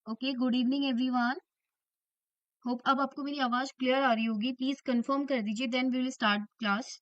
Okay, good evening everyone. Hope अब आपको मेरी आवाज क्लियर आ रही होगी। प्लीज कंफर्म कर दीजिए, then we will start class.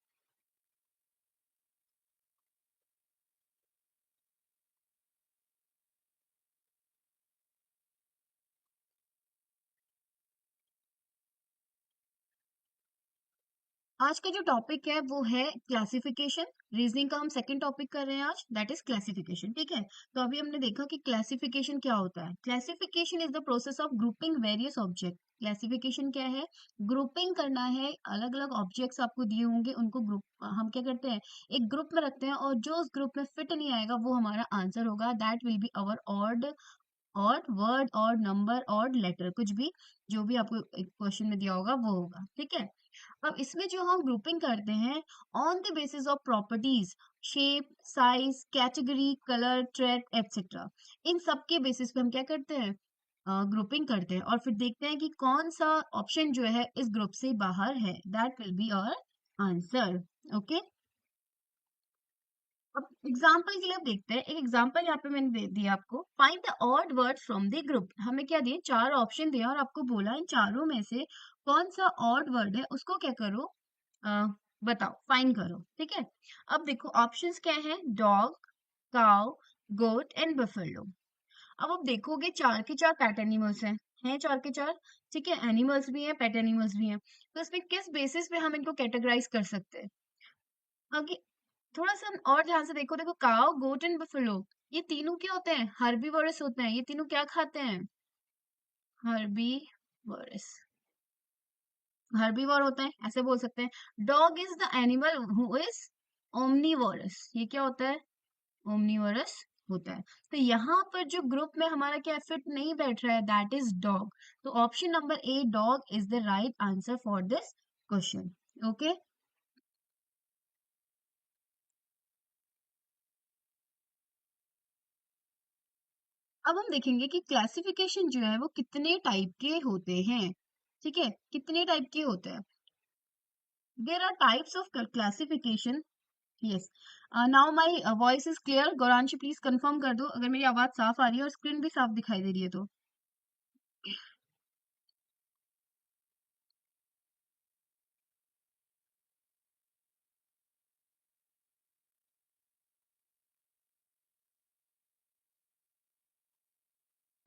आज का जो टॉपिक है वो है क्लासिफिकेशन। रीजनिंग का हम सेकंड टॉपिक कर रहे हैं आज, दैट इज क्लासिफिकेशन। ठीक है, तो अभी हमने देखा कि क्लासिफिकेशन क्या होता है। Classification is the process of grouping various object. Classification क्या है? ग्रुपिंग करना है। अलग अलग ऑब्जेक्ट्स आपको दिए होंगे, उनको ग्रुप हम क्या करते हैं, एक ग्रुप में रखते हैं, और जो उस ग्रुप में फिट नहीं आएगा वो हमारा आंसर होगा। That will be our odd और वर्ड और नंबर और लेटर, कुछ भी जो भी आपको क्वेश्चन में दिया होगा वो होगा। ठीक है, अब इसमें जो हम ग्रुपिंग करते हैं on the basis of properties, shape, size, category, colour, trade etcetera, इन सब के बेसिस पे हम क्या करते हैं, ग्रुपिंग करते हैं, और फिर देखते हैं कि कौन सा ऑप्शन जो है इस ग्रुप से बाहर है। That will be our answer. Okay, अब एग्जाम्पल के लिए अब देखते हैं। एक एग्जाम्पल यहाँ पे मैंने दे दिया आपको। Find the odd word from the group. हमें क्या दिए, चार ऑप्शन दिया और आपको बोला इन चारों में से कौन सा ऑड वर्ड है, उसको क्या करो, बताओ, फाइंड करो। ठीक है, अब देखो ऑप्शंस क्या है, dog, cow, goat and buffalo. अब आप देखोगे चार के चार पेट एनिमल्स हैं चार के चार। ठीक है, एनिमल्स भी हैं, पेट एनिमल्स भी हैं, तो इसमें किस बेसिस पे हम इनको कैटेगराइज कर सकते हैं। आगे थोड़ा सा और ध्यान से देखो, देखो काउ, गोट एंड बफेलो, ये तीनों क्या होते हैं, हर्बीवोरस होते हैं। ये तीनों क्या खाते हैं, हर्बीवोरस, हर्बीवोर होते हैं, ऐसे बोल सकते हैं। Dog is the animal who is omnivorous. ये क्या होता है, ओमनीवोरस होता है। तो यहाँ पर जो ग्रुप में हमारा क्या फिट नहीं बैठ रहा है, दैट इज डॉग। तो option number A, dog, is the right answer for this question. Okay, अब हम देखेंगे कि क्लासिफिकेशन जो है वो कितने टाइप के होते हैं। ठीक है, कितने टाइप के होते हैं, there are types of classification. Yes, now my voice is clear. Gauranshi please confirm कर दो अगर मेरी आवाज साफ आ रही है और स्क्रीन भी साफ दिखाई दे रही है तो।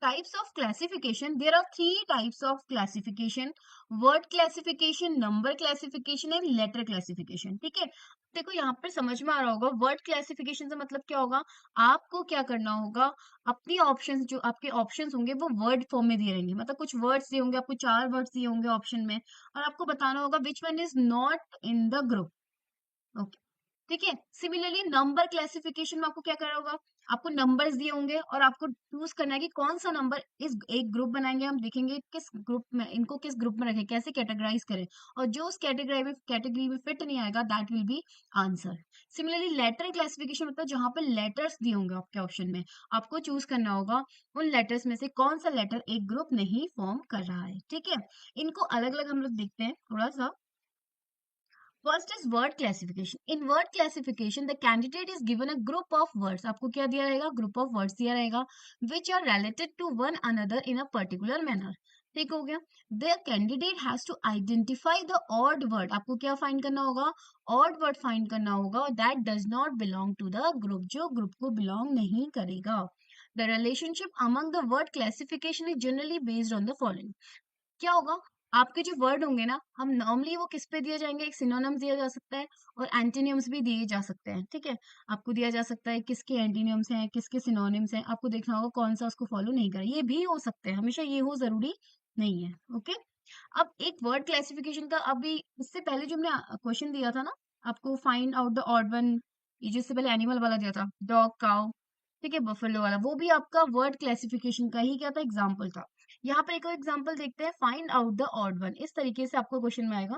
Types of classification, there are three types of classification: word classification, number classification and letter classification। ठीक है, देखो यहाँ पर समझ में आ रहा होगा, वर्ड क्लासिफिकेशन से मतलब क्या होगा, आपको क्या करना होगा, अपनी ऑप्शंस, जो आपके ऑप्शंस होंगे वो वर्ड फॉर्म में दिए रहेंगे। मतलब कुछ वर्ड्स दिए होंगे आपको, चार वर्ड्स दिए होंगे ऑप्शन में, और आपको बताना होगा which one is not in the group. Okay, ठीक है। सिमिलरली नंबर क्लासिफिकेशन में आपको क्या करना होगा, आपको नंबर्स दिए होंगे और आपको चूज करना है कि कौन सा नंबर, इस एक ग्रुप बनाएंगे, हम देखेंगे किस ग्रुप में, इनको किस ग्रुप में रखें, कैसे कैटेगराइज करें, और जो उस कैटेगरी में फिट नहीं आएगा, that will be answer. Similarly letter classification मतलब जहां पर लेटर्स दिए होंगे आपके ऑप्शन में, आपको चूज करना होगा उन लेटर्स में से कौन सा लेटर एक ग्रुप नहीं फॉर्म कर रहा है। ठीक है, इनको अलग अलग हम लोग देखते हैं थोड़ा सा। First is word classification. In word classification the candidate is given a group of words. आपको क्या दिया रहेगा, ग्रुप ऑफ वर्ड्स दिया रहेगा, which are related to one another in a particular manner. ठीक हो गया, the candidate has to identify the odd word. आपको क्या फाइंड करना होगा, ऑड वर्ड फाइंड करना होगा, that does not belong to the group, जो ग्रुप को बिलोंग नहीं करेगा। The relationship among the word classification is generally based on the following. क्या होगा, आपके जो वर्ड होंगे ना, हम नॉर्मली वो किस पे दिए जाएंगे, एक सिनोनिम्स दिया जा सकता है और एंटीनियम्स भी दिए जा सकते हैं। ठीक है, आपको दिया जा सकता है किसके एंटीनियम्स हैं, किसके सिनोनिम्स हैं, आपको देखना होगा कौन सा उसको फॉलो नहीं करे। ये भी हो सकते हैं, हमेशा ये हो जरूरी नहीं है। ओके, अब एक वर्ड क्लासिफिकेशन का, अभी इससे पहले जो हमने क्वेश्चन दिया था ना आपको, find out the odd one, ये जिससे पहले एनिमल वाला दिया था, डॉग, काउ, ठीक है, बफेलो वाला, वो भी आपका वर्ड क्लासिफिकेशन का ही क्या था, एग्जाम्पल था। यहाँ पर एक और एग्जाम्पल देखते हैं, find out the odd one. इस तरीके से आपको क्वेश्चन में आएगा,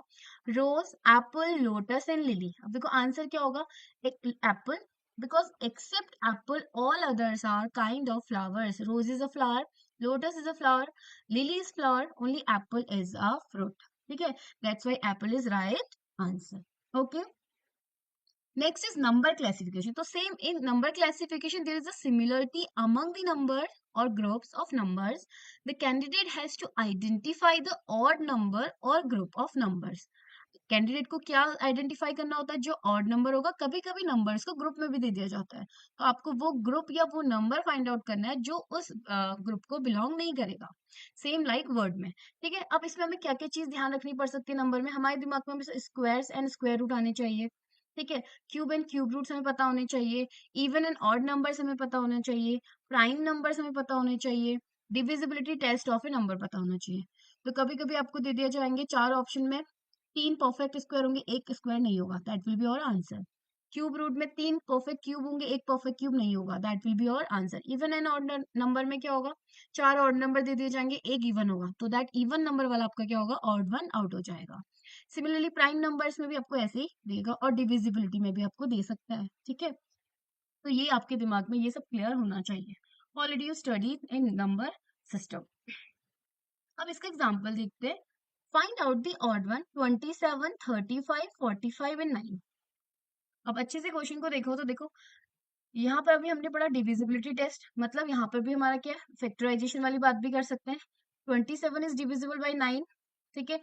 रोज, एप्पल, लोटस एंड लिली। अब देखो आंसर क्या होगा, एक Apple, because except apple all others are kind of flowers. Rose is a flower, lotus is a flower, lily is flower, only apple is a fruit. ठीक है, that's why apple is right answer. Okay, next is number classification. So same in number classification there is a similarity among the numbers, or groups of numbers, the candidate has to identify the odd number or group of numbers. Candidate को क्या identify करना होता है? जो odd number होगा, कभी कभी numbers को ग्रुप में भी दे दिया जाता है, तो आपको वो ग्रुप या वो नंबर फाइंड आउट करना है जो उस ग्रुप को बिलोंग नहीं करेगा। सेम लाइक वर्ड में, ठीक है। अब इसमें हमें क्या क्या चीज ध्यान रखनी पड़ सकती है नंबर में? हमारे दिमाग में स्क्वायर्स एंड स्क्वायर रूट आने चाहिए, ठीक है। क्यूब एंड क्यूब रूट्स हमें पता होने चाहिए, इवन एंड ऑड नंबर्स हमें पता होना चाहिए, प्राइम नंबर्स हमें पता होने चाहिए, divisibility test of a number पता होना चाहिए। तो कभी कभी आपको दे दिया जाएंगे चार ऑप्शन में, तीन परफेक्ट स्क्वायर होंगे, एक स्क्वायर नहीं होगा, that will be your answer. Cube root में तीन परफेक्ट क्यूब होंगे, एक परफेक्ट क्यूब नहीं होगा, that will be your answer. Even and odd number में क्या होगा? चार ऑड नंबर दे दिए जाएंगे, एक इवन होगा, तो दैट इवन नंबर वाला आपका क्या होगा? ऑड वन आउट हो जाएगा। सिमिलरली प्राइम नंबर्स में भी आपको ऐसे ही देगा, और डिविजिबिलिटी में भी आपको दे सकता है, ठीक है। तो ये आपके दिमाग में ये सब क्लियर होना चाहिए। Already you study in number system. अब इसका एग्जांपल देखते हैं। Find out the odd one 27, 35, 45 and 9। अब अच्छे से क्वेश्चन को देखो तो देखो, यहाँ पर अभी हमने पढ़ा डिविजिबिलिटी टेस्ट, मतलब यहाँ पर भी हमारा क्या है? फैक्टराइजेशन वाली बात भी कर सकते हैं। 27 इज डिविजिबल बाय 9, ठीक है।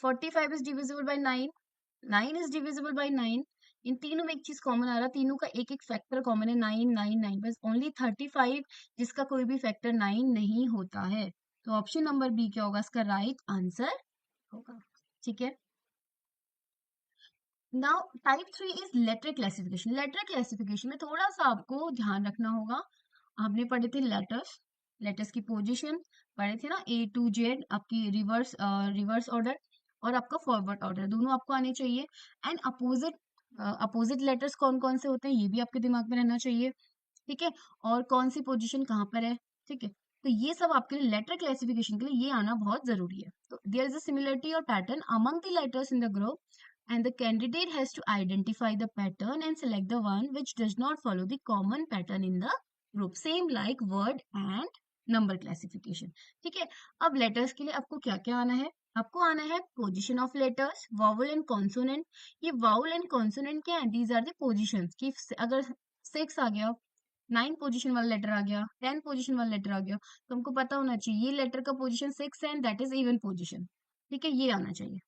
45 is divisible by 9, 9 is divisible by 9। इन तीनों में एक चीज कॉमन आ रहा है, तीनों का एक एक फैक्टर कॉमन है, 9 9 9, बस ओनली 35 जिसका कोई भी फैक्टर 9 नहीं होता है। तो ऑप्शन नंबर बी क्या होगा? इसका राइट आंसर होगा, ठीक है। Now type 3 is letter classification. Letter classification में थोड़ा सा आपको ध्यान रखना होगा। आपने पढ़े थे लेटर्स, लेटर्स की पोजीशन पढ़े थे ना, ए टू जेड, आपकी रिवर्स ऑर्डर और आपका फॉरवर्ड ऑर्डर, दोनों आपको आने चाहिए। एंड अपोजिट लेटर्स कौन कौन से होते हैं, ये भी आपके दिमाग में रहना चाहिए, ठीक है। और कौन सी पोजीशन कहाँ पर है, ठीक है। तो ये सब आपके लिए लेटर क्लासिफिकेशन के लिए ये आना बहुत जरूरी है। तो देयर इज अ सिमिलरिटी और pattern among the letters in the group, and the candidate has to identify the pattern and select the one which does not follow the common pattern in the group, same like word and number classification, ठीक है। अब letters के लिए आपको क्या क्या आना है? आपको आना है position of letters, vowel and consonant. ये वावल एंड कॉन्सोनेंट क्या है? दीज आर द पोजीशंस कि अगर 6 आ गया, 9 पोजीशन वाला लेटर आ गया, 10 पोजीशन वाला लेटर आ गया, तो हमको पता होना चाहिए ये लेटर का पोजीशन 6 है and that is even position, ठीक है, ये आना चाहिए।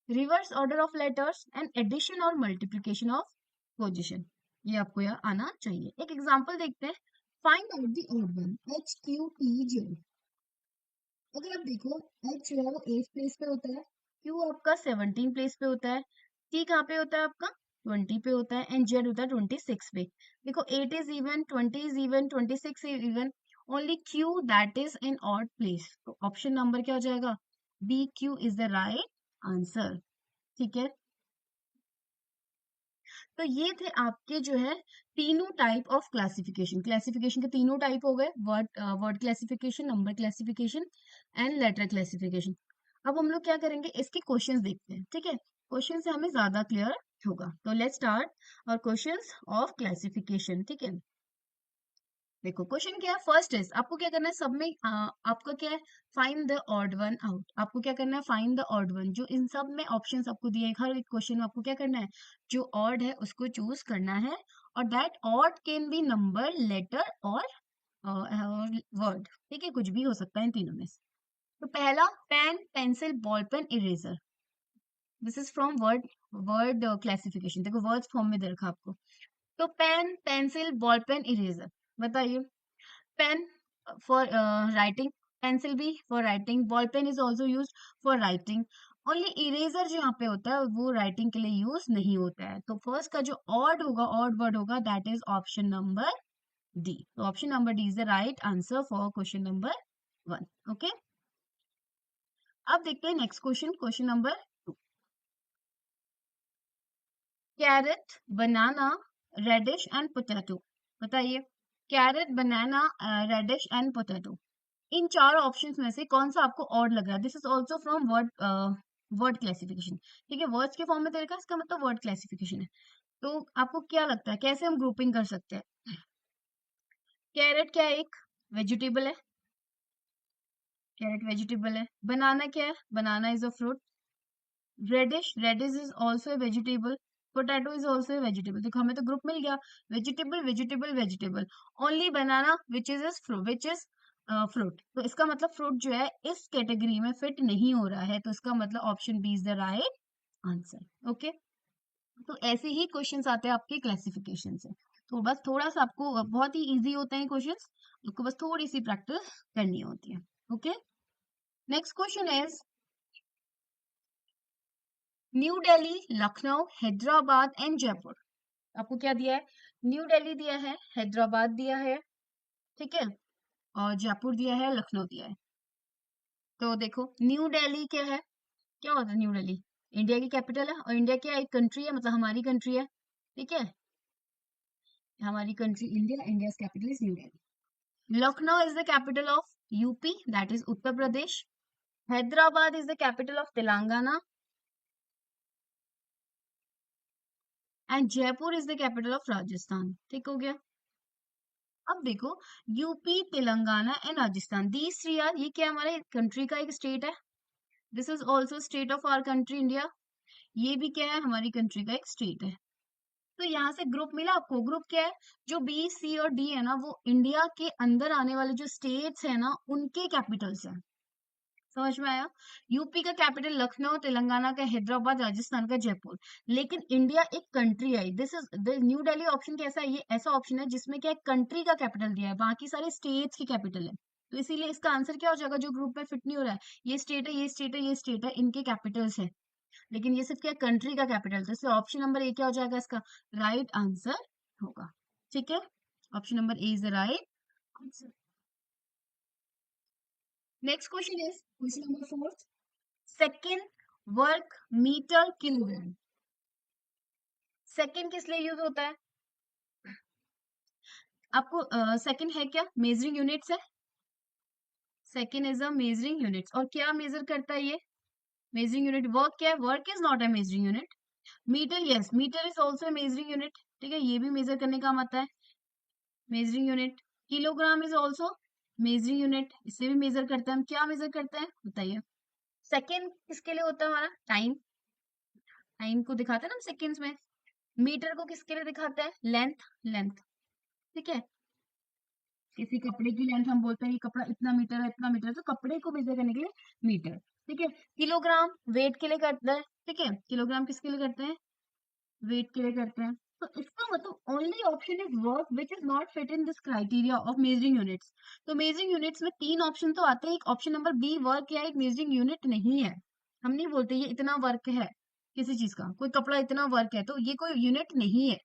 Reverse order of letters and addition और मल्टीप्लिकेशन ऑफ पोजीशन, ये आपको यहाँ आना चाहिए। एक एग्जांपल देखते हैं। Find out the odd one, H Q T Z. अगर आप देखो, एच जो है वो 8 प्लेस पे होता है, क्यू आपका 17 प्लेस पे होता है, टी कहाँ पे होता है आपका? 20 पे होता है, एंड जेड होता है 26 पे। देखो 8 is even, 20 is even, 26 is even, only Q that is in odd place. तो ऑप्शन नंबर क्या हो जाएगा? B Q is the right answer, ठीक है। तो ये थे आपके जो है तीनों टाइप ऑफ क्लासिफिकेशन। क्लासिफिकेशन के तीनों टाइप हो गए, word classification, number classification and later classification. अब हम लोग क्या करेंगे, इसके क्वेश्चंस देखते हैं, ठीक है। क्वेश्चन से हमें ज्यादा क्लियर होगा। तो लेट्स स्टार्ट और क्वेश्चंस ऑफ क्लासिफिकेशन, ठीक है। देखो क्वेश्चन क्या है, फर्स्ट इज आपको क्या करना है, सब में आपका क्या है? Find the odd one out. आपको क्या करना है? Find the odd one. जो इन सब में ऑप्शंस आपको दिए हैं, हर एक क्वेश्चन में आपको क्या करना है? जो ऑड है उसको चूज करना है, और that odd can be number, letter और वर्ड, ठीक है, कुछ भी हो सकता है इन तीनों में से। तो पहला, pen, pencil, ball pen, eraser. This is from word classification. देखो वर्ड्स फॉर्म में दे रखा आपको। तो pen, pencil, ball pen, eraser, बताइए। पेन फॉर राइटिंग, पेंसिल भी for writing, ball pen is also use for writing. Only eraser जो यहाँ पे होता है वो राइटिंग के लिए यूज नहीं होता है। तो फर्स्ट का जो ऑड होगा, ऑड वर्ड होगा, that is option number D. तो option number D is the right answer for question number 1, okay. अब देखते हैं next question, question number 2। Carrot, banana, radish and potato, बताइए। Carrot, banana, radish and potato, इन चार options में से कौन सा आपको ऑड लग रहा है? This is also from word classification, ठीक है। वर्ड्स के फॉर्म में देखा, इसका मतलब वर्ड क्लासिफिकेशन है। तो आपको क्या लगता है कैसे हम ग्रुपिंग कर सकते हैं? कैरेट क्या है? एक वेजिटेबल है, कैरेट वेजिटेबल है। बनाना क्या है? Banana is a fruit. Radish, radish is also a vegetable. Potato is also vegetable. देखो हमें तो ग्रुप मिल गया, vegetable vegetable vegetable. Only banana which is fruit, तो इसका मतलब फ्रूट जो है इस कैटेगरी में फिट नहीं हो रहा है, तो इसका मतलब option B is the right answer. Okay, तो ऐसे ही क्वेश्चंस आते हैं आपके क्लासिफिकेशन से। तो बस थोड़ा सा आपको बहुत ही इजी होते हैं क्वेश्चंस, आपको बस थोड़ी सी प्रैक्टिस करनी होती है। Okay, next question is New Delhi, Lucknow, Hyderabad and Jaipur. आपको क्या दिया है? न्यू दिल्ली दिया है, हैदराबाद दिया है, ठीक है, और जयपुर दिया है, लखनऊ दिया है। तो देखो न्यू दिल्ली क्या है, क्या होता है न्यू दिल्ली? इंडिया की कैपिटल है, और इंडिया क्या एक कंट्री है, मतलब हमारी कंट्री है, ठीक है, हमारी country India, India capital is New Delhi. Lucknow is the capital of UP, that is Uttar Pradesh. Hyderabad is the capital of Telangana and Jaipur is the capital of Rajasthan. ठीक हो गया। अब देखो UP, Telangana and Rajasthan, these three are, ये क्या हमारे कंट्री का एक स्टेट है, this is also state of our country India, ये भी क्या है हमारी कंट्री का एक स्टेट है। तो यहाँ से ग्रुप मिला आपको, ग्रुप क्या है, जो बी सी और डी है ना, वो इंडिया के अंदर आने वाले जो स्टेट्स है ना उनके कैपिटल्स है। समझ में आया? यूपी का कैपिटल लखनऊ, तेलंगाना का हैदराबाद, राजस्थान का जयपुर। लेकिन इंडिया एक कंट्री है, this is the new Delhi option कैसा है, ये ऐसा ऑप्शन है जिसमें क्या कंट्री का कैपिटल दिया है, बाकी सारे स्टेट्स की कैपिटल है। तो इसीलिए इसका आंसर क्या हो जाएगा, जो ग्रुप में फिट नहीं हो रहा है, ये स्टेट है, ये स्टेट है, ये स्टेट है, इनके कैपिटल्स है, लेकिन ये सिर्फ क्या कंट्री का कैपिटल, तो इसलिए ऑप्शन नंबर ए क्या हो जाएगा, इसका राइट आंसर होगा। ठीक है, option number A is the right answer. Next question is question number 4, second, work, metre, kilogram. Second किस लिए यूज होता है? आपको सेकेंड है क्या, मेजरिंग यूनिट्स है, second is a measuring units. और क्या मेजर करता है ये मेजरिंग यूनिट? वर्क क्या है, work is not a measuring unit. Metre, yes, metre is also measuring unit, ठीक है, ये भी मेजर करने का काम आता है, measuring unit. Kilogram is also measuring unit, इससे भी मेजर करते हैं हम, क्या मेजर करते हैं बताइए? सेकेंड किसके लिए होता है हमारा, टाइम, टाइम को दिखाते हैं ना हम सेकेंड्स में। मीटर को किसके लिए दिखाते हैं, लेंथ, लेंथ, ठीक है, किसी कपड़े की लेंथ हम बोलते हैं ये कपड़ा इतना मीटर है, इतना मीटर है, तो कपड़े को मेजर करने के लिए मीटर, ठीक है। किलोग्राम वेट के लिए करता है, ठीक है, किलोग्राम किसके लिए करते हैं, वेट के लिए करते हैं। तो इसका मतलब only option is work which is not fit in this criteria of measuring units. तो मेजरिंग यूनिट्स में 3 ऑप्शन तो आते हैं, एक ऑप्शन नंबर बी वर्क या एक मेजरिंग यूनिट नहीं है। हम नहीं बोलते ये इतना वर्क है किसी चीज का, कोई कपड़ा इतना वर्क है, तो ये कोई यूनिट नहीं है,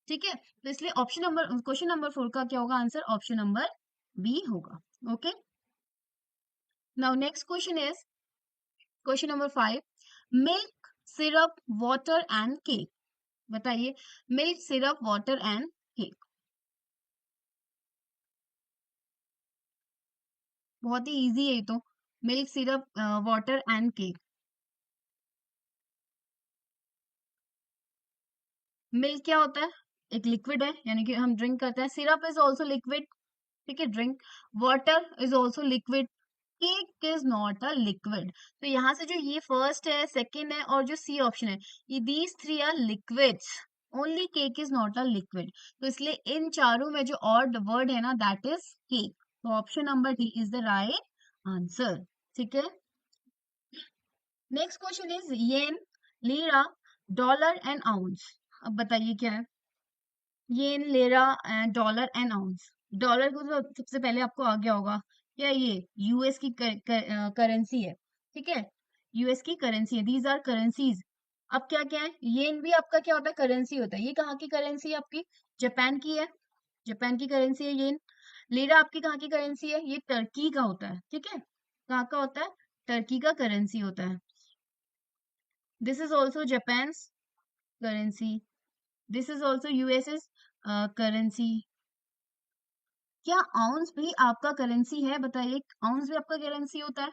ठीक है। तो इसलिए ऑप्शन नंबर क्वेश्चन नंबर 4 का क्या होगा आंसर, ऑप्शन नंबर बी होगा। Okay, now next question is question number 5, milk, syrup, water and cake. बताइए, milk, syrup, water and cake, बहुत ही इजी है ये तो, milk, syrup, water and cake. Milk क्या होता है, एक लिक्विड है, यानी कि हम ड्रिंक करते हैं, सिरप इज ऑल्सो लिक्विड, ठीक है, drink, water is also liquid, cake is not a liquid. तो यहाँ से जो ये फर्स्ट है, सेकेंड है, और जो सी ऑप्शन है, ये these three are liquids, only cake is not a liquid. तो इसलिए इन चारों में जो ऑड वर्ड है ना, दैट इज केक। तो option number D is the right answer, ठीक है। Next question is yen, lira, dollar and ounce. अब बताइए क्या है, येन, लेरा, डॉलर एंड आउंस। डॉलर को तो सबसे पहले आपको आ गया होगा, क्या ये यूएस की करेंसी है, ठीक है, यूएस की करेंसी है, दीज आर करेंसीज। अब क्या क्या है, येन भी आपका क्या होता है, करेंसी होता है, ये कहाँ की करेंसी है आपकी, जापान की है, जापान की करेंसी है येन। लेरा आपकी कहाँ की करेंसी है, ये टर्की का होता है, ठीक है, कहाँ का होता है, टर्की का करेंसी होता है। This is also Japan currency, this is also USS currency. क्या आउंस भी आपका करेंसी है, बताइए, आउंस भी आपका करेंसी होता है?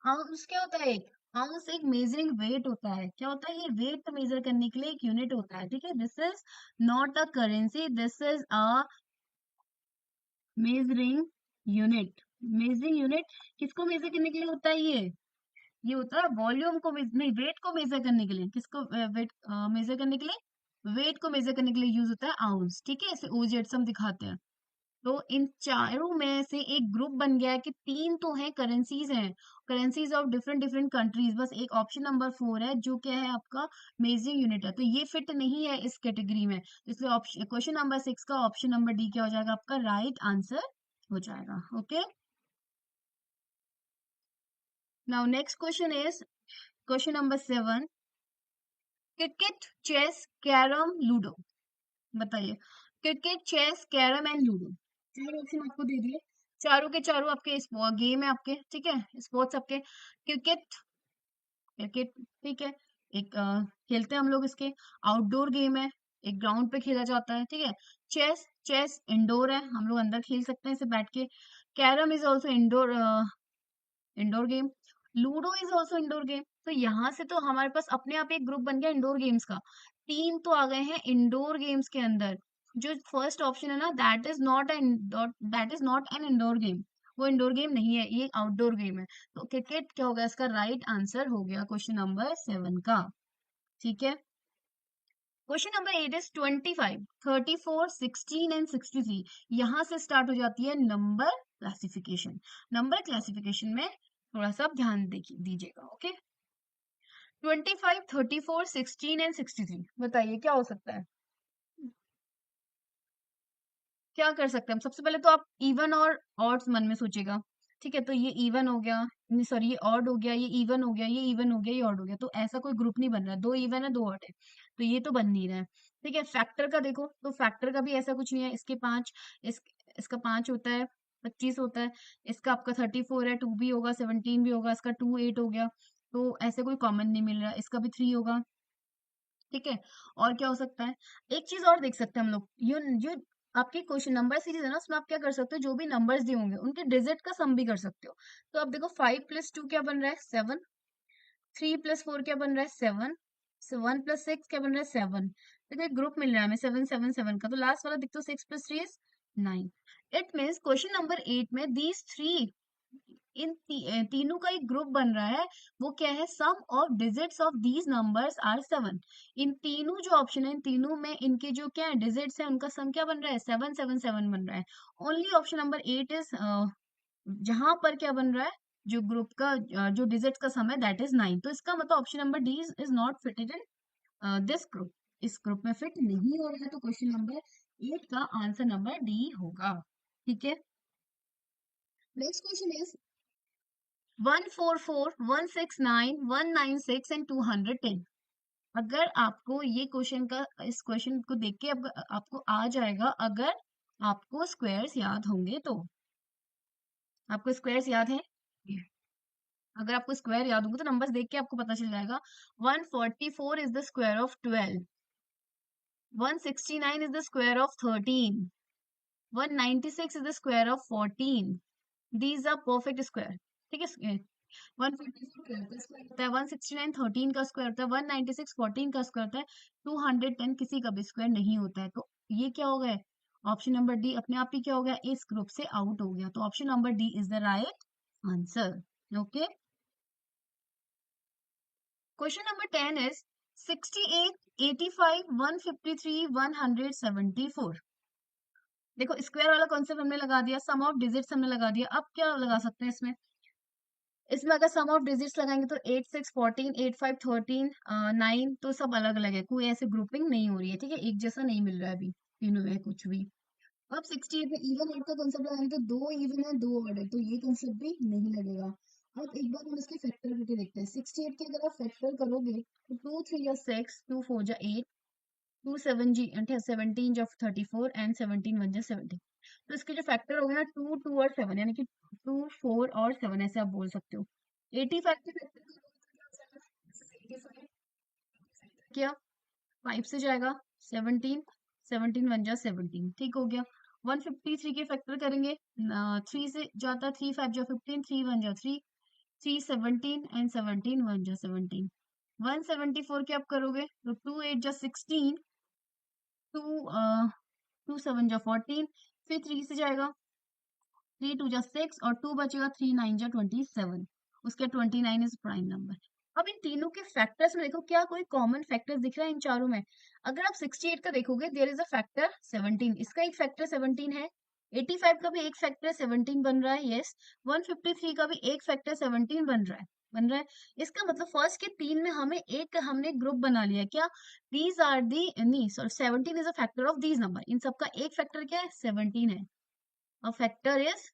आउंस क्या होता है, एक आउंस एक मेजरिंग वेट होता है, क्या होता है, ये वेट मेजर करने के लिए एक यूनिट होता है, ठीक है, this is not a currency, this is a measuring unit. Measuring unit किसको मेजर करने के लिए होता है, ये ये होता है वॉल्यूम को नहीं, वेट को मेजर करने के लिए, किसको वेट मेजर करने के लिए, वेट को मेजर करने के लिए यूज होता है आउंस, ठीक है, इसे ओजेड्स हम दिखाते हैं। तो इन चारों में से एक ग्रुप बन गया है कि तीन तो हैं करेंसीज हैं, currencies of different different countries, बस एक ऑप्शन नंबर 4 है जो क्या है आपका मेजरिंग यूनिट है, तो ये फिट नहीं है इस कैटेगरी में, इसलिए ऑप्शन क्वेश्चन नंबर 6 का ऑप्शन नंबर डी क्या हो जाएगा आपका राइट आंसर हो जाएगा। Okay, now next question is question number 7, cricket, chess, carrom, ludo, बताइए। Cricket, chess, carrom and ludo, चार ऑप्शन आपको दे दिए, चारों के चारों आपके गेम है आपके, ठीक है, स्पोर्ट्स आपके। क्रिकेट, क्रिकेट ठीक है, एक खेलते हैं हम लोग इसके, आउटडोर गेम है, एक ग्राउंड पे खेला जाता है, ठीक है। चेस, चेस इंडोर है, हम लोग अंदर खेल सकते हैं इसे बैठ के। Carrom is also indoor, indoor game. Ludo is also indoor game. तो यहाँ से तो हमारे पास अपने आप एक ग्रुप बन गया इंडोर गेम्स का, तीन तो आ गए हैं इंडोर गेम्स के अंदर। जो फर्स्ट ऑप्शन है ना, that is not an indoor game, वो इंडोर गेम नहीं है, ये आउटडोर गेम है। तो क्रिकेट क्या होगा, इसका राइट आंसर हो गया क्वेश्चन नंबर 7 का, ठीक है। क्वेश्चन नंबर 8 इज 25, 34, 16 एंड 63, यहाँ से स्टार्ट हो जाती है नंबर क्लासिफिकेशन। नंबर क्लासिफिकेशन में थोड़ा सा आप ध्यान दीजिएगा। ओके, 25, 34, 16 एंड 63, बताइए क्या हो सकता है, क्या कर सकते हैं हम। सबसे पहले तो आप इवन और ऑड्स मन में सोचेगा, ठीक है, तो ये इवन हो गया, नहीं सॉरी ये ऑड हो गया, ये इवन हो गया, ये इवन हो गया, ये ऑड हो गया, तो ऐसा कोई ग्रुप नहीं बन रहा है, दो इवन है दो ऑड है, तो ये तो बन नहीं रहा है। ठीक है, फैक्टर का देखो, तो फैक्टर का भी ऐसा कुछ नहीं है, इसके 5, इसका 5 होता है, 25 होता है, इसका आपका 34 है, 2 भी होगा, 17 भी होगा, इसका 2 8 हो गया, तो ऐसे कोई कॉमन नहीं मिल रहा, इसका भी 3 होगा, ठीक है। और क्या हो सकता है, एक चीज और देख सकते हैं हम लोग, जो आपकी क्वेश्चन नंबर सीरीज है ना, उसमें आप क्या कर सकते हो, जो भी नंबर्स दिए होंगे उनके डिजिट का सम भी कर सकते हो। तो आप देखो 5 + 2 क्या बन रहा है 7, 3 + 4 क्या बन रहा है 7, 1 + 6 क्या बन रहा है 7, देखो एक ग्रुप मिल रहा है हमें 7 7 7 का, तो लास्ट वाला दिख तो 6 + 3 is 9। It means question number 8 में दीज थ्री, तीनों का एक ग्रुप बन रहा है, वो क्या है, sum of digits of these numbers are 7। इन तीनों जो ऑप्शन है, इन तीनों में इनके जो क्या है डिजिट्स है, उनका सम क्या बन रहा है 7 7 7 बन रहा है। ओनली ऑप्शन नंबर 8 इज जहां पर क्या बन रहा है, जो ग्रुप का जो डिजिट का सम है दैट इज 9, तो इसका मतलब option number D is not fitted in this group, इस ग्रुप में फिट नहीं हो रहा है, तो क्वेश्चन नंबर 8 का आंसर नंबर डी होगा, ठीक है। Next question is 144, 169, 196 and 210। अगर आपको ये क्वेश्चन का, इस क्वेश्चन को देख के आपको आ जाएगा, अगर आपको स्क्वायर्स याद होंगे तो, आपको स्क्वायर्स याद है, अगर आपको स्क्वायर याद होंगे तो नंबर्स देख के आपको पता चल जाएगा। 144 is the square of 12, 169 is the square of 13, 196 is the square of 14, these are perfect square, ठीक है। 144 12 का स्क्वायर होता है, 169 13 का स्क्वायर होता है, 196 14 का स्क्वायर होता है, 210 किसी का भी स्क्वायर नहीं होता है, तो ये क्या हो गया, ऑप्शन नंबर डी अपने आप ही क्या हो गया, इस ग्रुप से आउट हो गया, तो option number D is the right answer. Okay, question number 10 is 68, 85, 153, 174। देखो स्क्वायर वाला कॉन्सेप्ट हमने लगा दिया, सम ऑफ डिजिट्स हमने लगा दिया, अब क्या लगा सकते हैं इसमें, इसमें अगर सम ऑफ डिजिट्स लगाएंगे तो 8 6 14, 8 5 13, 9, तो सब अलग अलग है, कोई ऐसे ग्रुपिंग नहीं हो रही है, ठीक है, एक जैसा नहीं मिल रहा है अभी तीनों में कुछ भी। अब 68 में इवन ऑड का कंसेप्ट लगाएंगे तो दो इवन है दो ऑड है, तो ये कंसेप्ट भी नहीं लगेगा। अब एक बार हम इसके फैक्टर करके देखते हैं, 68 के अगर आप फैक्टर करोगे तो 2 3 या 6, 2 4 जा 8, 2 7 जी 17 जा 34 एंड 17 1 जा 17, तो इसके जो फैक्टर हो गए ना 2 2 और 7, यानी कि 2 4 और 7 ऐसे आप बोल सकते हो। 85 के फैक्टर किया 5 से जाएगा 17, 17 1 जा 17, ठीक हो गया। 153 के फैक्टर करेंगे, 3 से जाता 3 5 जा 15, 3 1 जा 3, 3 17 एंड 17 1 जा 17। 174 के आप करोगे तो 2 8 जा 16, 2 2 7 जा 14, फिर 3 से जाएगा, 3 2 जा 6 और 2 बचेगा, 3 9 जा 27। उसके 29 इज प्राइम नंबर। अब इन तीनों के फैक्टर्स में देखो क्या कोई कॉमन फैक्टर दिख रहा है इन चारों में। अगर आप 68 का देखोगे देयर इज अ फैक्टर 17, इसका एक फैक्टर 17 है। 85 का भी एक फैक्टर 17 बन रहा है, यस। 153 का भी एक फैक्टर 17 बन रहा है। इसका मतलब फर्स्ट के तीन में हमने ग्रुप बना लिया क्या, दीज आर दी नहीं sorry 17 is a factor of these number, इन सबका एक फैक्टर क्या है 17 है। A factor is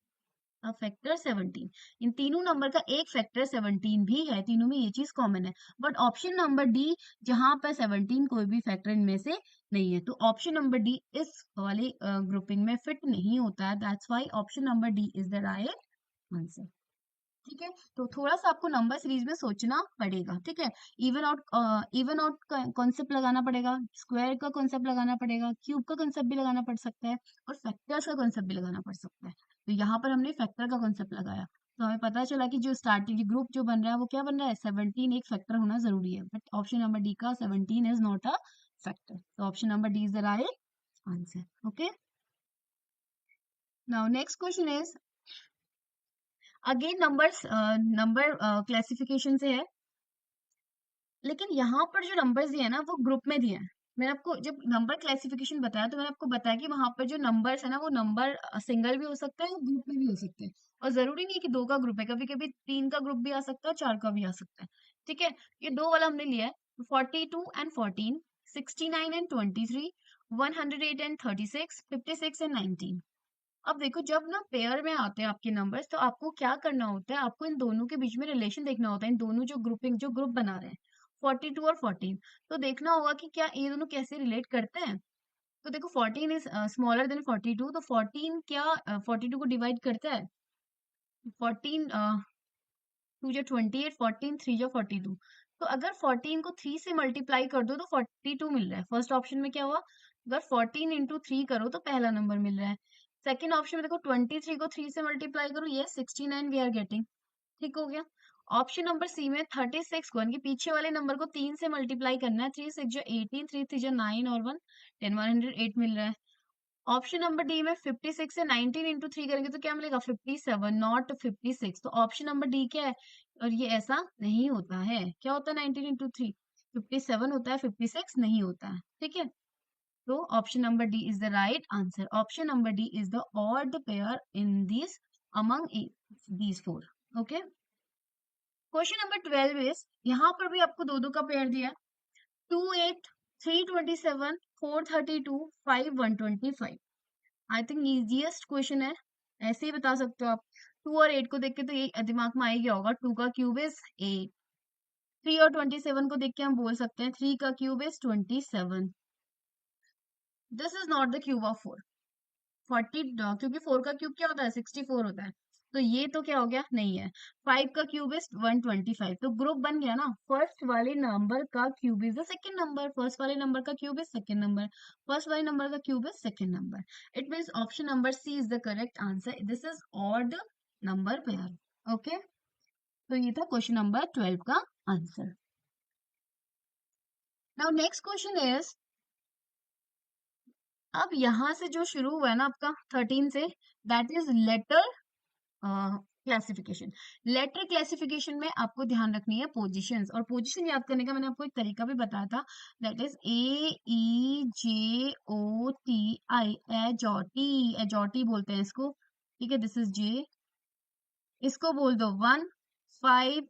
a factor 17, इन तीनों नंबर का एक फैक्टर 17 भी है, तीनों में ये चीज कॉमन है। बट ऑप्शन नंबर डी जहां पर 17 कोई भी फैक्टर इनमें से नहीं है, तो ऑप्शन नंबर डी इस वाली ग्रुपिंग में फिट नहीं होता है, that's why option number D is the right answer. ठीक है, तो थोड़ा सा आपको नंबर सीरीज में सोचना पड़ेगा। ठीक है, इवन आउट कॉन्सेप्ट लगाना पड़ेगा, स्क्वायर का कॉन्सेप्ट लगाना पड़ेगा, क्यूब का कॉन्सेप्ट भी लगाना पड़ सकता है, और फैक्टर्स का कॉन्सेप्ट भी लगाना पड़ सकता है। तो यहाँ पर हमने फैक्टर का कॉन्सेप्ट लगाया, तो हमें पता चला कि जो स्टार्टिंग ग्रुप जो बन रहा है वो क्या बन रहा है, 17 एक फैक्टर होना जरूरी है, बट ऑप्शन नंबर डी का 17 इज नॉट अ फैक्टर, तो option number D is the right answer. Okay, now next question is again number classification से है, लेकिन यहाँ पर जो नंबर्स दिए हैं ना वो ग्रुप में दिए हैं। मैंने आपको जब नंबर क्लासिफिकेशन बताया तो मैंने आपको बताया कि वहां पर जो नंबर्स है ना वो नंबर सिंगल भी हो सकता है और ग्रुप में भी हो सकते हैं, और जरूरी नहीं है कि दो का ग्रुप है, कभी कभी तीन का ग्रुप भी आ सकता है, चार का भी आ सकता है। ठीक है, ये दो वाला हमने लिया है, 42 and 14, 69 and 23, 108 and 36, 56 and 19। अब देखो जब ना पेयर में आते हैं आपके नंबर्स, तो आपको क्या करना होता है, आपको इन दोनों के बीच में रिलेशन देखना होता है, इन दोनों जो ग्रुप बना रहे हैं 42 और 14, तो देखना होगा कि क्या ये दोनों कैसे रिलेट करते हैं। तो देखो 14 इज स्मॉलर देन 42, तो 14 क्या 42 को डिवाइड करता है, 14 टू जो 28, 14 3 जो 42, तो अगर 14 को 3 से मल्टीप्लाई कर दो तो 42 मिल रहा है। फर्स्ट ऑप्शन में क्या हुआ, अगर 14 इंटू 3 करो तो पहला नंबर मिल रहा है। सेकंड ऑप्शन में देखो 23 को 3 से मल्टीप्लाई करो, ये 69 वी आर गेटिंग, ठीक हो गया। ऑप्शन नंबर सी में 36 को यानी कि पीछे वाले नंबर को 3 से मल्टीप्लाई करना है, 3 6 जो 18, 3 3 जो 9 और 1 10, 108 मिल रहा है। ऑप्शन नंबर डी में 56 से 19 इंटू 3 करेंगे तो क्या मिलेगा 57, नॉट 56, तो ऑप्शन नंबर डी क्या है, और ये ऐसा नहीं होता है, क्या होता है 19 इंटू 3 57 होता है, 56 नहीं होता है। ठीक है, तो option number D is the right answer, option number D is the odd pair in this among these four. Okay, question number 12 is, यहाँ पर भी आपको दो दो का पेयर दिया है, 2 8 327 432 5 125। आई थिंक इजिएस्ट क्वेश्चन है, ऐसे ही बता सकते हो आप। 2 और 8 को देख के तो ये दिमाग में आ ही गया होगा, 2 का क्यूब इज 8। 3 और 27 को देख के हम बोल सकते हैं 3 का cube is 27। This is not the cube of 4, 40, क्योंकि 4 का क्यूब क्या होता है 64 होता है, तो ये तो क्या हो गया नहीं है। 5 का क्यूब इज 125, तो ग्रुप बन गया ना, फर्स्ट वाले नंबर का cube is the second number, first वाले नंबर का cube is second number, first वाले नंबर का cube is second number. It means option number C is the correct answer, this is odd number pair. Okay, तो ये था question number 12 का आंसर। Now next question is, अब यहां से जो शुरू हुआ है ना आपका 13 से, that is letter classification. Letter classification में आपको ध्यान रखनी है पोजीशंस, और पोजीशन याद करने का मैंने आपको एक तरीका भी बताया था, दैट इज AEJOTI, एजोटी, एजोटी बोलते हैं इसको। ठीक है, दिस इज जे, इसको बोल दो 1 5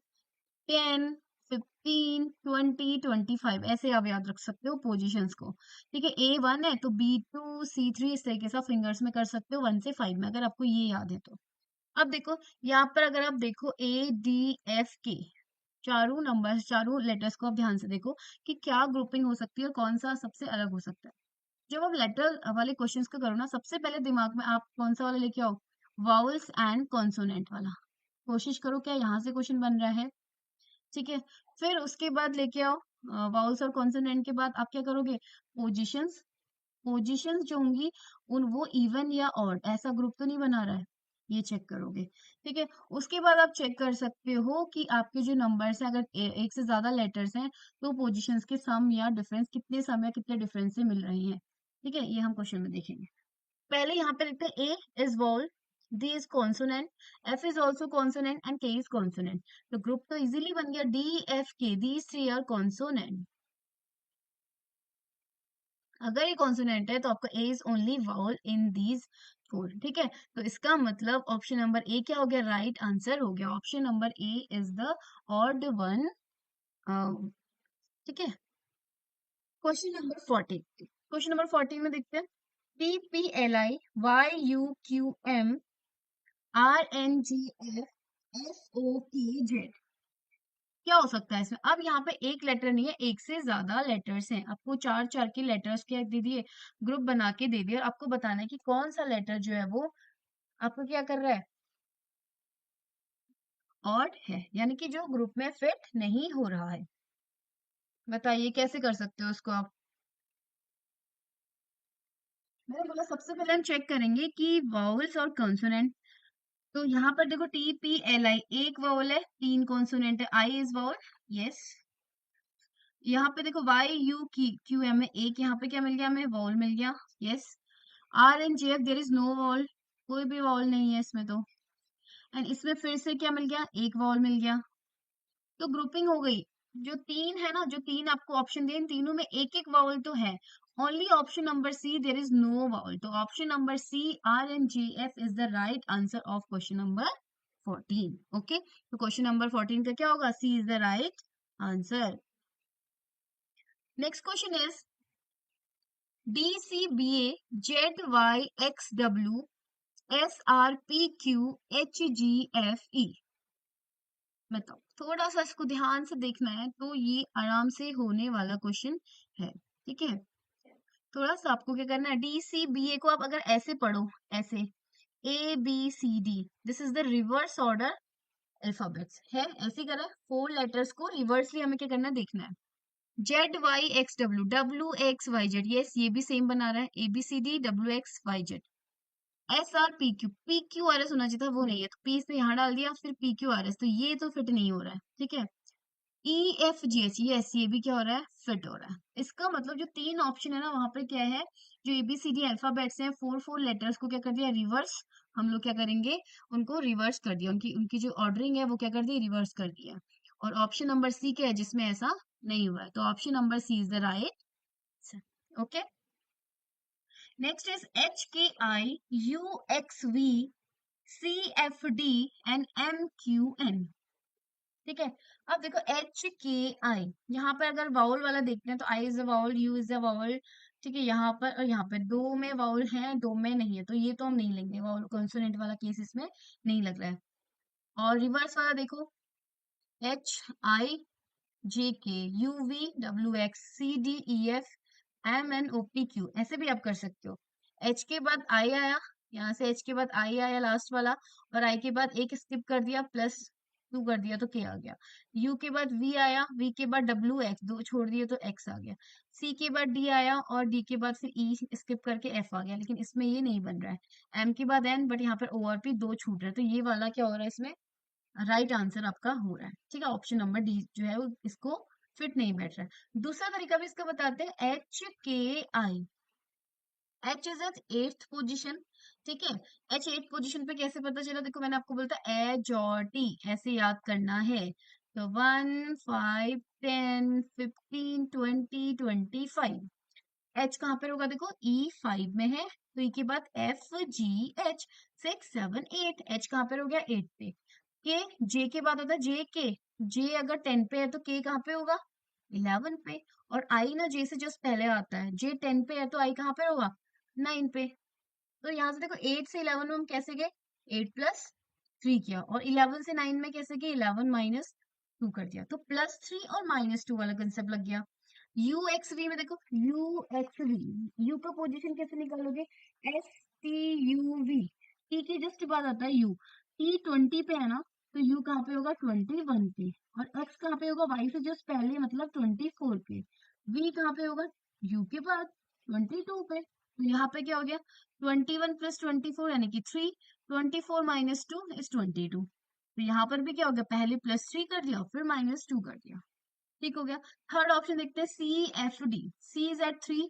10 15 20 25, ऐसे आप याद रख सकते हो पोजीशंस को। ठीक है, A1 है तो B2 C3 इस तरीके से फिंगर्स में कर सकते हो 1 से 5 में, अगर आपको ये याद है तो। अब देखो यहाँ पर अगर आप देखो ADFK, चारों नंबर्स चारों लेटर्स को आप ध्यान से देखो कि क्या ग्रुपिंग हो सकती है और कौन सा सबसे अलग हो सकता है। जब आप लेटर वाले क्वेश्चंस को करो ना, सबसे पहले दिमाग में आप कौन सा वाला लेके आओ, वाउल्स एंड कॉन्सोनेंट वाला। कोशिश करो क्या यहाँ से क्वेश्चन बन रहा है। ठीक है, फिर उसके बाद लेके आओ वाउल्स और कॉन्सोनेंट के बाद आप क्या करोगे, पोजिशंस। पोजीशंस जो होंगी उन वो इवन या ऑड, ऐसा ग्रुप तो नहीं बना रहा है, ये चेक करोगे। ठीक है, उसके बाद आप चेक कर सकते हो कि आपके जो नंबर्स हैं, अगर एक से ज्यादा लेटर्स हैं तो पोजीशंस के सम या डिफरेंस कितने सम या कितने डिफरेंस से मिल रही हैं। ठीक है, ये हम क्वेश्चन में देखेंगे। पहले यहाँ पे लिखते हैं A is vowel, D is consonant, F is also consonant and K is consonant. तो ग्रुप तो इजीली बन गया D, F, K. These three are consonant. अगर ये कॉन्सोनेंट है तो आपका A is only vowel in these four. ठीक है, तो इसका मतलब ऑप्शन नंबर ए क्या हो गया, राइट आंसर हो गया. Option number A is the odd one. ठीक है, क्वेश्चन नंबर 14. क्वेश्चन नंबर 14 में देखते हैं. P P L I Y U Q M R N G F S O P Z. क्या हो सकता है इसमें? अब यहाँ पे एक लेटर नहीं है, एक से ज्यादा लेटर्स हैं. आपको चार चार के लेटर्स क्या दे दिए, ग्रुप बना के दे दिए, और आपको बताना है कि कौन सा लेटर जो है वो आपको क्या कर रहा है, ऑड है, यानी कि जो ग्रुप में फिट नहीं हो रहा है. बताइए कैसे कर सकते हो उसको आप. मैंने बोला सबसे पहले हम चेक करेंगे कि वाउल्स और कॉन्सोनेंट. तो यहाँ पर देखो टी पी एल आई एक वाउल है, तीन कॉन्सोनेंट है. I is vowel, yes. यहाँ पे देखो वाई यू की क्यू एम है एक, यहाँ पे क्या मिल गया हमें, वाउल मिल गया, yes. R and J F there is no vowel, कोई भी वाउल नहीं है इसमें तो. एंड इसमें फिर से क्या मिल गया, एक वाउल मिल गया. तो ग्रुपिंग हो गई. जो तीन है ना, जो तीन आपको ऑप्शन दिए, इन तीनों में एक एक वाउल तो है. Only option number C there is no vowel. तो option number C R and G F is the right answer of question number 14. Okay, तो क्वेश्चन नंबर 14 का क्या होगा, C is the right answer. Next question is D C B A Z Y X W S R P Q H G F E. बताओ, थोड़ा सा इसको ध्यान से देखना है, तो ये आराम से होने वाला क्वेश्चन है. ठीक है, थोड़ा सा आपको क्या करना है, डी सी बी ए को आप अगर ऐसे पढ़ो, ऐसे A B C D, this is the reverse order alphabets है. ऐसे करा है, फोर लेटर्स को रिवर्सली हमें क्या करना है, देखना है. Z Y X W, W X Y Z, yes ये भी सेम बना रहा है, A B C D W X Y Z. S R P Q R S होना चाहिए था, वो नहीं है, तो पी से यहाँ डाल दिया, फिर पी क्यू आर एस, तो ये तो फिट नहीं हो रहा है. ठीक है, E F G H, yes ये भी क्या हो रहा है, फिट हो रहा है. इसका मतलब जो तीन ऑप्शन है ना, वहां पे क्या है, जो एबीसीडी अल्फाबेट्स हैं, फोर फोर लेटर्स को क्या कर दिया, रिवर्स. हम लोग क्या करेंगे, उनको रिवर्स कर दिया, उनकी उनकी जो ऑर्डरिंग है वो क्या कर दी, रिवर्स कर दिया. और ऑप्शन नंबर सी क्या है जिसमें ऐसा नहीं हुआ है, तो option number C is the right. Okay, next is H K I U X V C F D and M Q N. ठीक है, अब देखो एच के आई, यहाँ पर अगर वाउल वाला देखते हैं तो I is a vowel, U is a vowel. ठीक है, यहाँ पर और यहाँ पर दो में वाउल है, दो में नहीं है, तो ये तो हम नहीं लेंगे, वाउल कॉन्सोनेंट वाला केस इसमें नहीं लग रहा है. और रिवर्स वाला देखो, H I J K U V W X C D E F M N O P Q, ऐसे भी आप कर सकते हो. एच के बाद आई आया, यहाँ से एच के बाद आई आया लास्ट वाला, और आई के बाद एक स्किप कर दिया, प्लस टू कर दिया तो के आ गया. यू के बाद वी आया, वी के बाद डब्ल्यू एक्स, दो छोड़ दिए तो एक्स आ गया. सी के बाद डी आया, और डी के बाद फिर ई स्किप करके एफ आ गया, लेकिन इसमें ये नहीं बन रहा है. एम के बाद एन, बट यहाँ पर ओ आर पी दो छूट रहा है, तो ये वाला क्या हो रहा है इसमें, राइट आंसर आपका हो रहा है. ठीक है, ऑप्शन नंबर डी जो है वो इसको फिट नहीं बैठ रहा है. दूसरा तरीका भी इसका बताते हैं, H K I. H is at eighth position. ठीक है, एच एट्थ पोजिशन पे कैसे पता चला, देखो मैंने आपको बोलता एच और टी ऐसे याद करना है. तो 1 5 10 15 20 25. एच कहाँ पर होगा, देखो ई 5 में है, तो ई के बाद एफ जी एच 6 7 8, एच कहाँ पर हो गया 8 पे. के जे के बाद होता है जे के, जे अगर 10 पे है तो के कहाँ पे होगा, 11 पे. और आई ना जे से जस्ट पहले आता है, जे 10 पे है तो आई कहाँ पे होगा, 9 पे. तो यहाँ से देखो 8 से 11 में हम कैसे गए, 8 प्लस 3 किया, और 11 से 9 में कैसे गए, 11 माइनस 2 कर दिया, तो प्लस 3 और माइनस 2 वाला कंसेप्ट लग गया. यू एक्स वी में देखो, यू एक्स वी, यू का पोजीशन कैसे निकालोगे, S T U V, T के जस्ट बाद आता है यू. टी 20 पे है ना, तो यू कहाँ पे होगा, 21 पे. और एक्स कहाँ पे होगा, वाई से जस्ट पहले, मतलब 24 पे. वी कहाँ पे होगा, यू के बाद 22 पे. तो यहाँ पे क्या हो गया, 21 प्लस 24 यानी कि 3, 24 माइनस 2 इज 22. तो यहाँ पर भी क्या हो गया, पहले प्लस 3 कर दिया, फिर माइनस 2 कर दिया. ठीक हो गया. थर्ड ऑप्शन देखते हैं, C F D. C is at 3,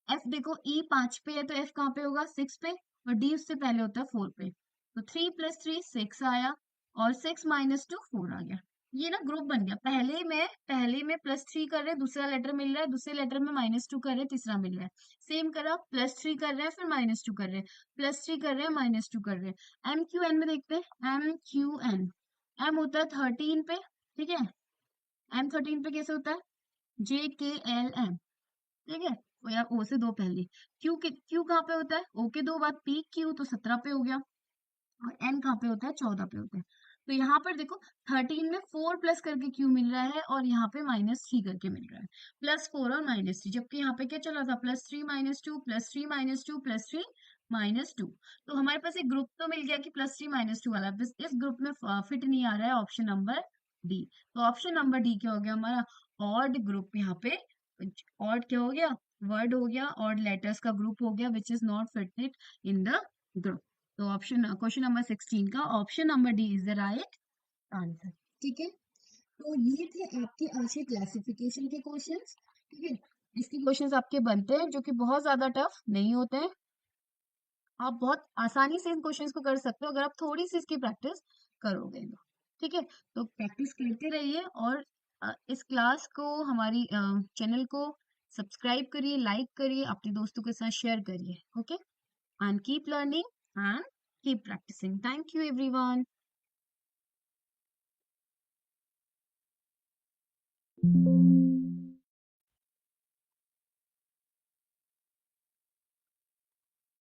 F देखो ई 5 पे है, तो एफ कहाँ पे होगा, 6 पे, और डी उससे पहले होता है 4 पे. तो 3 + 3 6 आया और 6 - 2 4 आ गया। ये ना ग्रुप बन गया। पहले में +3 कर रहे हैं, दूसरा लेटर मिल रहा है, दूसरे लेटर में -2 कर रहे हैं, तीसरा मिल रहा है। सेम करा, +3 कर रहे हैं, फिर -2 कर रहे हैं, +3 कर रहे हैं, -2 कर रहे हैं। MQN में देखते हैं, MQN। M होता है 13 पे, ठीक है। M 13 पे कैसे होता है? JKLM, ठीक है। और यार O से 2 पहले। Q कहाँ पे होता है? O के 2 बाद PQ, तो 17 पे हो गया। और N कहाँ पे होता है? 14 पे होता है। तो यहाँ पर देखो 13 में 4 प्लस करके Q मिल रहा है और यहाँ पे -3 करके मिल रहा है। +4 और -3, जबकि यहाँ पे क्या चला था? +3 - 2 +3 - 2 +3 -2। तो हमारे पास एक ग्रुप तो मिल गया कि +3 - 2 वाला। बस इस ग्रुप में फिट नहीं आ रहा है ऑप्शन नंबर डी। तो ऑप्शन नंबर डी क्या हो गया हमारा? Odd group. यहाँ पे ऑड क्या हो गया? वर्ड हो गया, ऑड लेटर्स का ग्रुप हो गया, which is not fitted in the group. तो ऑप्शन क्वेश्चन नंबर 16 का option number D is the right answer. ठीक है, तो ये थे आपके आज के क्लासिफिकेशन के क्वेश्चंस। ठीक है, इसके क्वेश्चंस आपके बनते हैं जो कि बहुत ज्यादा टफ नहीं होते हैं। आप बहुत आसानी से इन क्वेश्चंस को कर सकते हो अगर आप थोड़ी सी इसकी प्रैक्टिस करोगे तो। ठीक है, तो प्रैक्टिस करते रहिए और इस क्लास को, हमारी चैनल को सब्सक्राइब करिए, लाइक करिए, अपने दोस्तों के साथ शेयर करिए। Okay, and keep learning and keep practicing. Thank you, everyone.